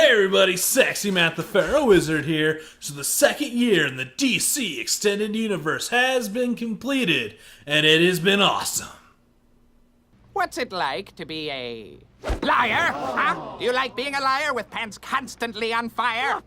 Hey everybody, Sexy Matt the Pharaoh Wizard here. So the second year in the DC Extended Universe has been completed, and it has been awesome. What's it like to be a liar? Huh? Do you like being a liar with pants constantly on fire?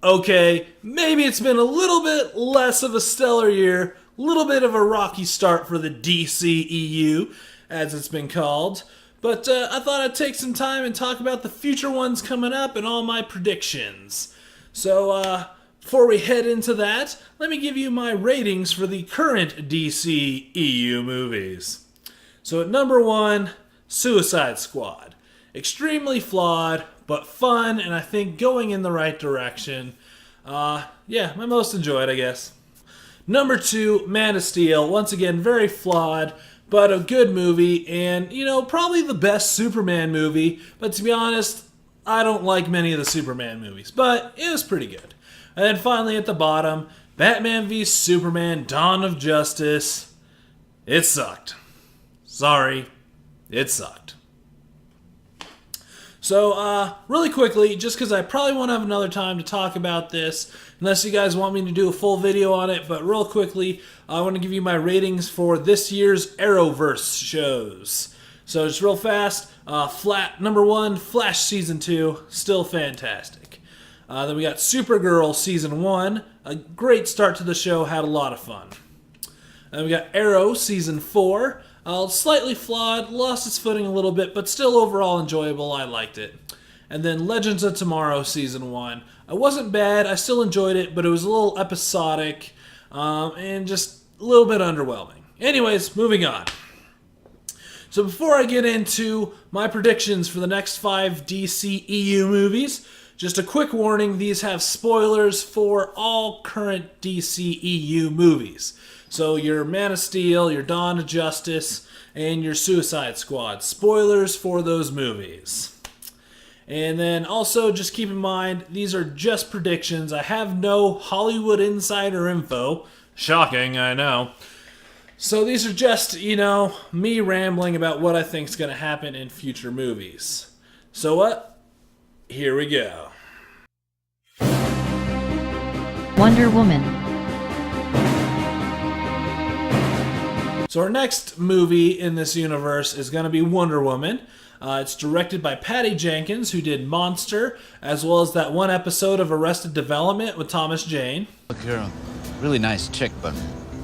Okay, maybe it's been a little bit less of a stellar year, a little bit of a rocky start for the DCEU, as it's been called. But I thought I'd take some time and talk about the future ones coming up and all my predictions. So, before we head into that, let me give you my ratings for the current DCEU movies. So at number 1, Suicide Squad. Extremely flawed, but fun, and I think going in the right direction. Yeah, my most enjoyed, I guess. Number 2, Man of Steel. Once again, very flawed, but a good movie, and, probably the best Superman movie. But to be honest, I don't like many of the Superman movies, but it was pretty good. And then finally at the bottom, Batman v Superman: Dawn of Justice. It sucked. Sorry, it sucked. So, really quickly, just because I probably won't have another time to talk about this, unless you guys want me to do a full video on it, but real quickly, I want to give you my ratings for this year's Arrowverse shows. So, just real fast, number 1, Flash Season 2, still fantastic. Then we got Supergirl Season 1, a great start to the show, had a lot of fun. Then we got Arrow Season 4, slightly flawed, lost its footing a little bit, but still overall enjoyable. I liked it. And then Legends of Tomorrow Season 1. It wasn't bad. I still enjoyed it, but it was a little episodic and just a little bit underwhelming. Anyways, moving on. So before I get into my predictions for the next 5 DCEU movies, just a quick warning, these have spoilers for all current DCEU movies. So your Man of Steel, your Dawn of Justice, and your Suicide Squad. Spoilers for those movies. And then also just keep in mind, these are just predictions. I have no Hollywood insider info. Shocking, I know. So these are just, me rambling about what I think is going to happen in future movies. So what? Here we go. Wonder Woman. So our next movie in this universe is going to be Wonder Woman. It's directed by Patty Jenkins, who did Monster, as well as that one episode of Arrested Development with Thomas Jane. Look, you're a really nice chick, but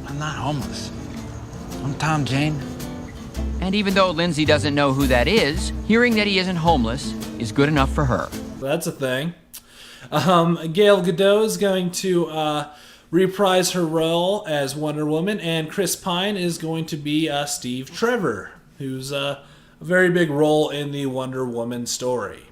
I'm not homeless. I'm Tom Jane. And even though Lindsay doesn't know who that is, hearing that he isn't homeless is good enough for her. That's a thing. Gal Gadot is going to reprise her role as Wonder Woman, and Chris Pine is going to be Steve Trevor, who's a very big role in the Wonder Woman story.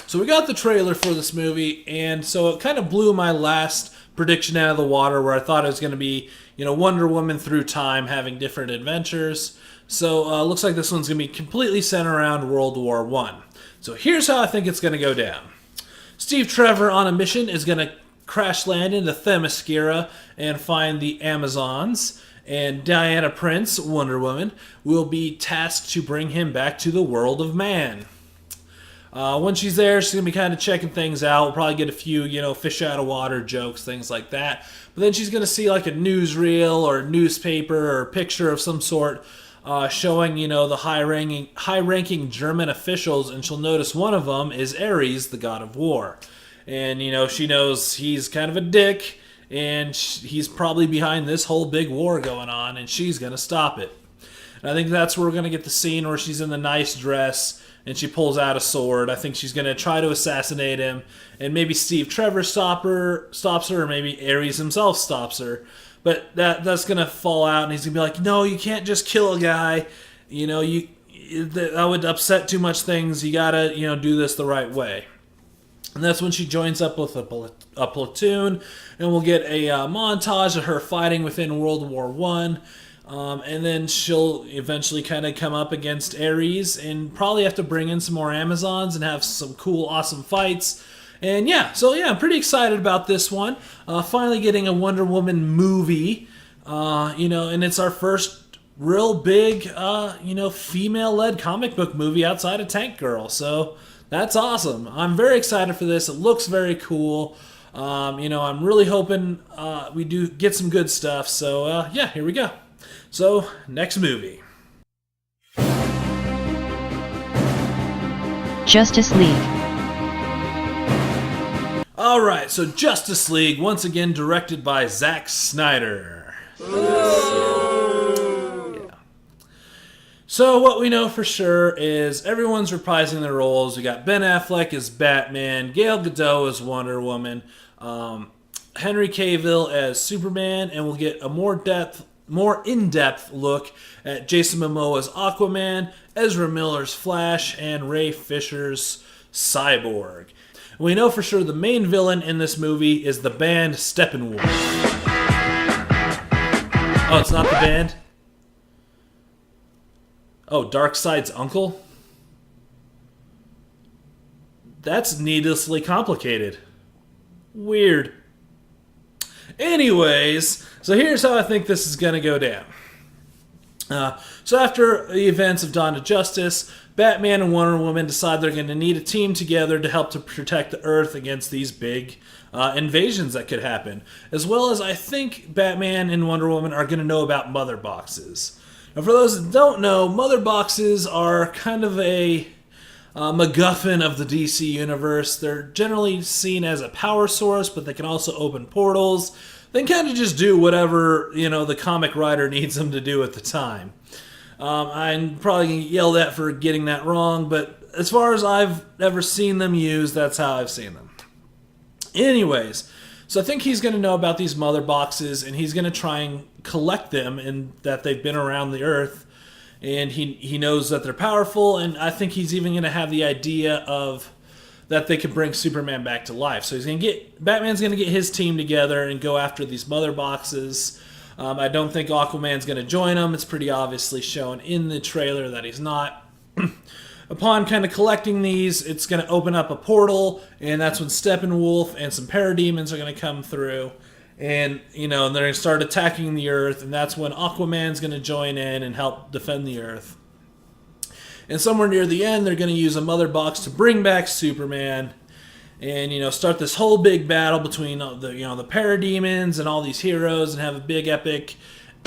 So we got the trailer for this movie, and so it kind of blew my last prediction out of the water, where I thought it was going to be, Wonder Woman through time having different adventures. So looks like this one's going to be completely centered around World War I. So here's how I think it's going to go down. Steve Trevor on a mission is going to crash land into Themyscira and find the Amazons, and Diana Prince, Wonder Woman, will be tasked to bring him back to the world of man. When she's there, she's going to be kind of checking things out. We'll probably get a few, fish out of water jokes, things like that. But then she's going to see like a newsreel or a newspaper or a picture of some sort showing, the high-ranking German officials, and she'll notice one of them is Ares, the god of war. And, she knows he's kind of a dick, and he's probably behind this whole big war going on, and she's going to stop it. And I think that's where we're going to get the scene where she's in the nice dress, and she pulls out a sword. I think she's going to try to assassinate him, and maybe Steve Trevor stops her, or maybe Ares himself stops her. But that's going to fall out, and he's going to be like, no, you can't just kill a guy. That would upset too much things. You got to, do this the right way. And that's when she joins up with a platoon, and we'll get a montage of her fighting within World War I. And then she'll eventually kind of come up against Ares and probably have to bring in some more Amazons and have some cool, awesome fights. And I'm pretty excited about this one. Finally getting a Wonder Woman movie, and it's our first real big, female-led comic book movie outside of Tank Girl. So That's awesome. I'm very excited for this. It looks very cool. I'm really hoping we do get some good stuff. So, yeah, here we go. So, next movie. Justice League. Alright, so Justice League, once again directed by Zack Snyder. Yeah. So what we know for sure is everyone's reprising their roles. We got Ben Affleck as Batman, Gal Gadot as Wonder Woman, Henry Cavill as Superman, and we'll get a more in-depth look at Jason Momoa's Aquaman, Ezra Miller's Flash, and Ray Fisher's Cyborg. We know for sure the main villain in this movie is the band Steppenwolf. Oh, it's not the band? Oh, Darkseid's uncle? That's needlessly complicated. Weird. Anyways, so here's how I think this is going to go down. So after the events of Dawn of Justice, Batman and Wonder Woman decide they're going to need a team together to help to protect the Earth against these big invasions that could happen. As well as I think Batman and Wonder Woman are going to know about mother boxes. Now for those that don't know, mother boxes are kind of a MacGuffin of the DC universe. They're generally seen as a power source, but they can also open portals. They can kind of just do whatever, the comic writer needs them to do at the time. I'm probably going to get yelled at for getting that wrong, but as far as I've ever seen them used, that's how I've seen them. Anyways, so I think he's going to know about these mother boxes, and he's going to try and collect them, and that they've been around the Earth, and he knows that they're powerful, and I think he's even going to have the idea of that they could bring Superman back to life. So Batman's going to get his team together and go after these mother boxes. I don't think Aquaman's going to join them. It's pretty obviously shown in the trailer that he's not. Upon kind of collecting these, it's going to open up a portal, and that's when Steppenwolf and some parademons are going to come through. And, and they're going to start attacking the Earth, and that's when Aquaman's going to join in and help defend the Earth. And somewhere near the end, they're going to use a mother box to bring back Superman, and start this whole big battle between the parademons and all these heroes, and have a big epic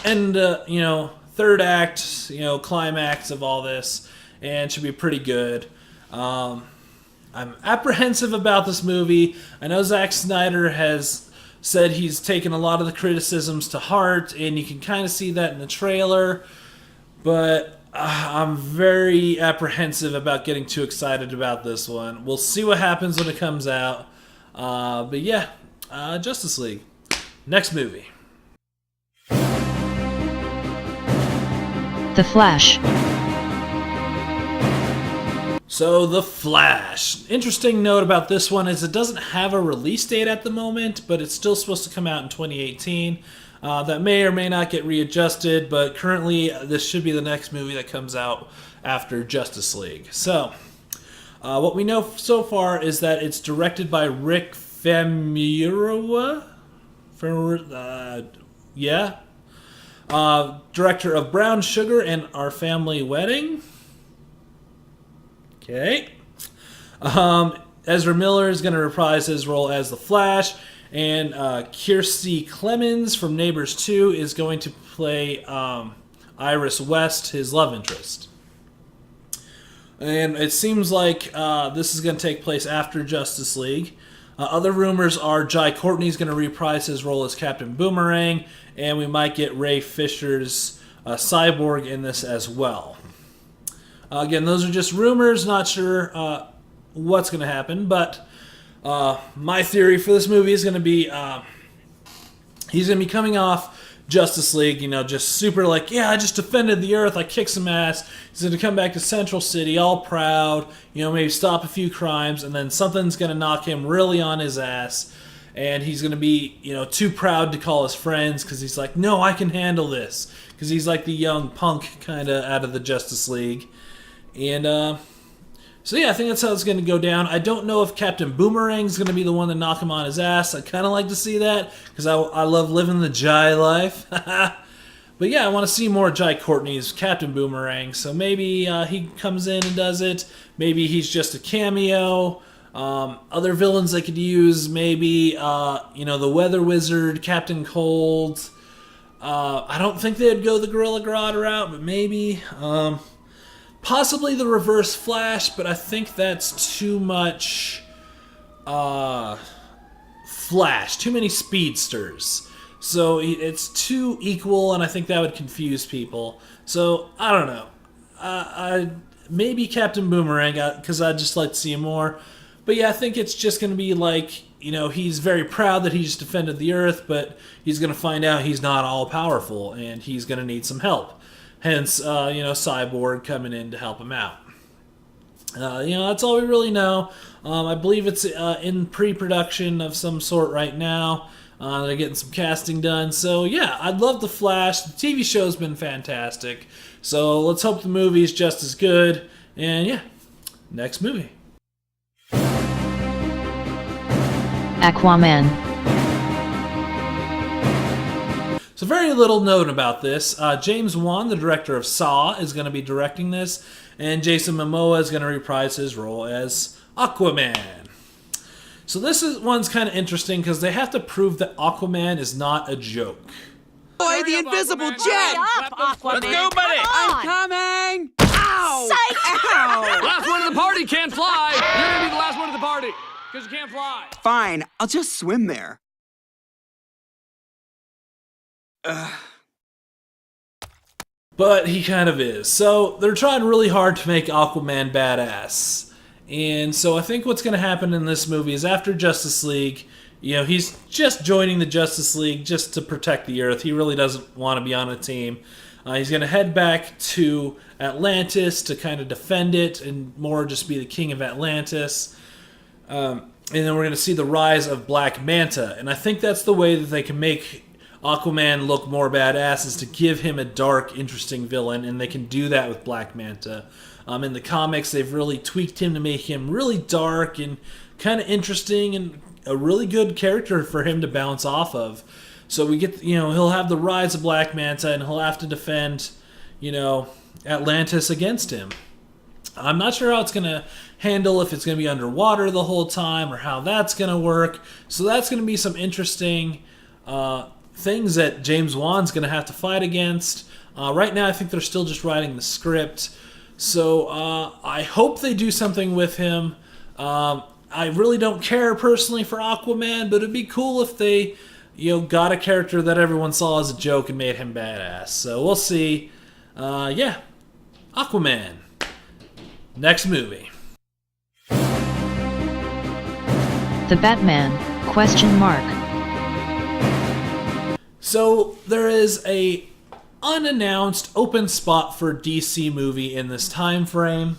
end, third act, climax of all this, and should be pretty good. I'm apprehensive about this movie. I know Zack Snyder has said he's taken a lot of the criticisms to heart, and you can kind of see that in the trailer, but I'm very apprehensive about getting too excited about this one. We'll see what happens when it comes out. But yeah, Justice League. Next movie. The Flash. So, The Flash. Interesting note about this one is it doesn't have a release date at the moment, but it's still supposed to come out in 2018. That may or may not get readjusted, but currently this should be the next movie that comes out after Justice League. So, what we know so far is that it's directed by Rick Famuyiwa. Director of Brown Sugar and Our Family Wedding. Okay. Ezra Miller is going to reprise his role as the Flash. And Kirstie Clemens from Neighbors 2 is going to play Iris West, his love interest. And it seems like this is going to take place after Justice League. Other rumors are Jai Courtney's going to reprise his role as Captain Boomerang, and we might get Ray Fisher's Cyborg in this as well. Again, those are just rumors, not sure what's going to happen, but my theory for this movie is going to be he's going to be coming off Justice League, just super I just defended the Earth, I kicked some ass. He's going to come back to Central City all proud, maybe stop a few crimes, and then something's going to knock him really on his ass, and he's going to be, too proud to call his friends because he's like, no, I can handle this, because he's like the young punk kind of out of the Justice League. And so yeah, I think that's how it's going to go down. I don't know if Captain Boomerang's going to be the one to knock him on his ass. I'd kind of like to see that because I love living the Jai life. But But yeah, I want to see more Jai Courtney's Captain Boomerang. So maybe he comes in and does it. Maybe he's just a cameo. Other villains they could use, maybe the Weather Wizard, Captain Cold. I don't think they'd go the Gorilla Grodd route, but maybe. Possibly the Reverse Flash, but I think that's too much Flash, too many speedsters. So it's too equal, and I think that would confuse people. So I don't know. Maybe Captain Boomerang, because I'd just like to see him more. But yeah, I think it's just going to be like, he's very proud that he's defended the Earth, but he's going to find out he's not all powerful, and he's going to need some help. Hence, Cyborg coming in to help him out. That's all we really know. I believe it's in pre-production of some sort right now. They're getting some casting done. So, yeah, I'd love The Flash. The TV show's been fantastic. So, let's hope the movie's just as good. And, yeah, next movie. Aquaman. So very little known about this. James Wan, the director of Saw, is going to be directing this. And Jason Momoa is going to reprise his role as Aquaman. So one's kind of interesting because they have to prove that Aquaman is not a joke. Boy, the invisible jet! Let's go, buddy! I'm coming! Ow! Ow! Last one of the party can't fly. You're gonna be the last one of the party because you can't fly. Fine, I'll just swim there. But he kind of is. So they're trying really hard to make Aquaman badass. And so I think what's going to happen in this movie is after Justice League, he's just joining the Justice League just to protect the Earth. He really doesn't want to be on a team. He's going to head back to Atlantis to kind of defend it and more just be the king of Atlantis. And then we're going to see the rise of Black Manta. And I think that's the way that they can make Aquaman look more badass, is to give him a dark, interesting villain. And they can do that with Black Manta. In the comics, they've really tweaked him to make him really dark and kind of interesting and a really good character for him to bounce off of. So we get, he'll have the rise of Black Manta and he'll have to defend, Atlantis against him. I'm not sure how it's going to handle, if it's going to be underwater the whole time or how that's going to work. So that's going to be some interesting things that James Wan's going to have to fight against. Right now, I think they're still just writing the script. So I hope they do something with him. I really don't care personally for Aquaman, but it'd be cool if they, got a character that everyone saw as a joke and made him badass. So we'll see. Aquaman. Next movie. The Batman? ? So there is a unannounced open spot for DC movie in this time frame.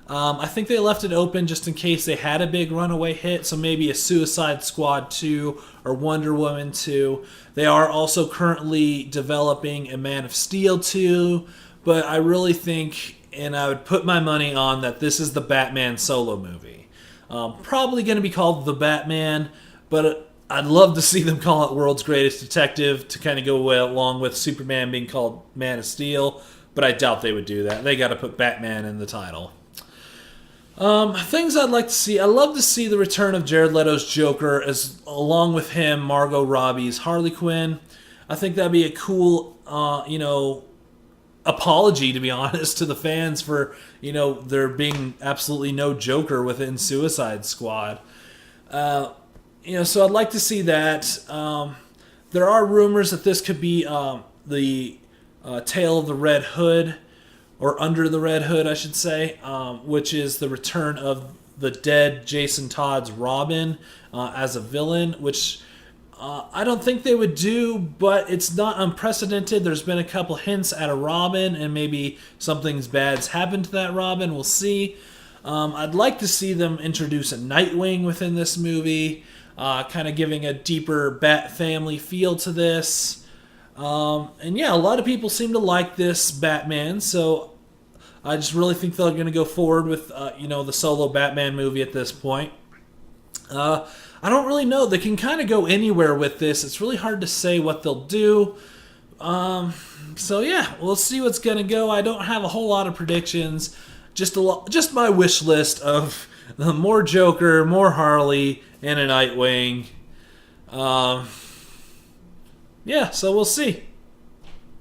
I think they left it open just in case they had a big runaway hit, so maybe a Suicide Squad 2 or Wonder Woman 2. They are also currently developing a Man of Steel 2, but I really think, and I would put my money on, that this is the Batman solo movie. Probably going to be called The Batman, but I'd love to see them call it World's Greatest Detective to kind of go along with Superman being called Man of Steel, but I doubt they would do that. They got to put Batman in the title. Things I'd like to see. I'd love to see the return of Jared Leto's Joker, along with him, Margot Robbie's Harley Quinn. I think that'd be a cool, apology, to be honest, to the fans for, there being absolutely no Joker within Suicide Squad. So I'd like to see that. There are rumors that this could be the Tale of the Red Hood, or Under the Red Hood, I should say, which is the return of the dead Jason Todd's Robin as a villain, which I don't think they would do, but it's not unprecedented. There's been a couple hints at a Robin, and maybe something bad's happened to that Robin. We'll see. I'd like to see them introduce a Nightwing within this movie, kind of giving a deeper Bat family feel to this. A lot of people seem to like this Batman, so I just really think they're going to go forward with, the solo Batman movie at this point. I don't really know. They can kind of go anywhere with this. It's really hard to say what they'll do. So yeah, we'll see what's gonna go. I don't have a whole lot of predictions. Just my wish list of more Joker, more Harley, and a Nightwing. Yeah, so we'll see.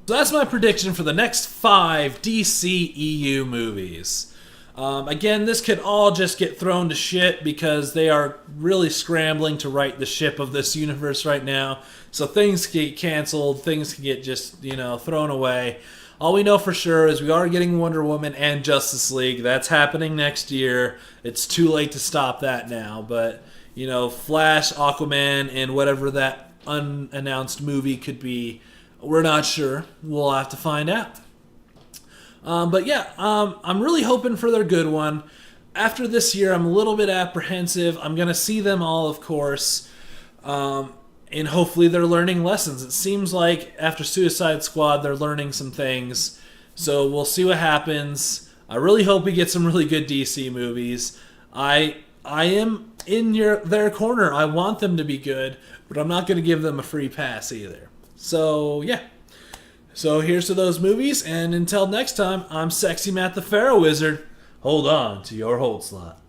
So that's my prediction for the next 5 DCEU movies. Again, this could all just get thrown to shit because they are really scrambling to right the ship of this universe right now. So things get canceled, things can get just, thrown away. All we know for sure is we are getting Wonder Woman and Justice League. That's happening next year. It's too late to stop that now. But, Flash, Aquaman, and whatever that unannounced movie could be, we're not sure. We'll have to find out. But yeah, I'm really hoping for their good one. After this year, I'm a little bit apprehensive. I'm going to see them all, of course. And hopefully they're learning lessons. It seems like after Suicide Squad, they're learning some things. So we'll see what happens. I really hope we get some really good DC movies. I am in their corner. I want them to be good, but I'm not going to give them a free pass either. So, yeah. So here's to those movies, and until next time, I'm Sexy Matt the Pharaoh Wizard. Hold on to your hold slot.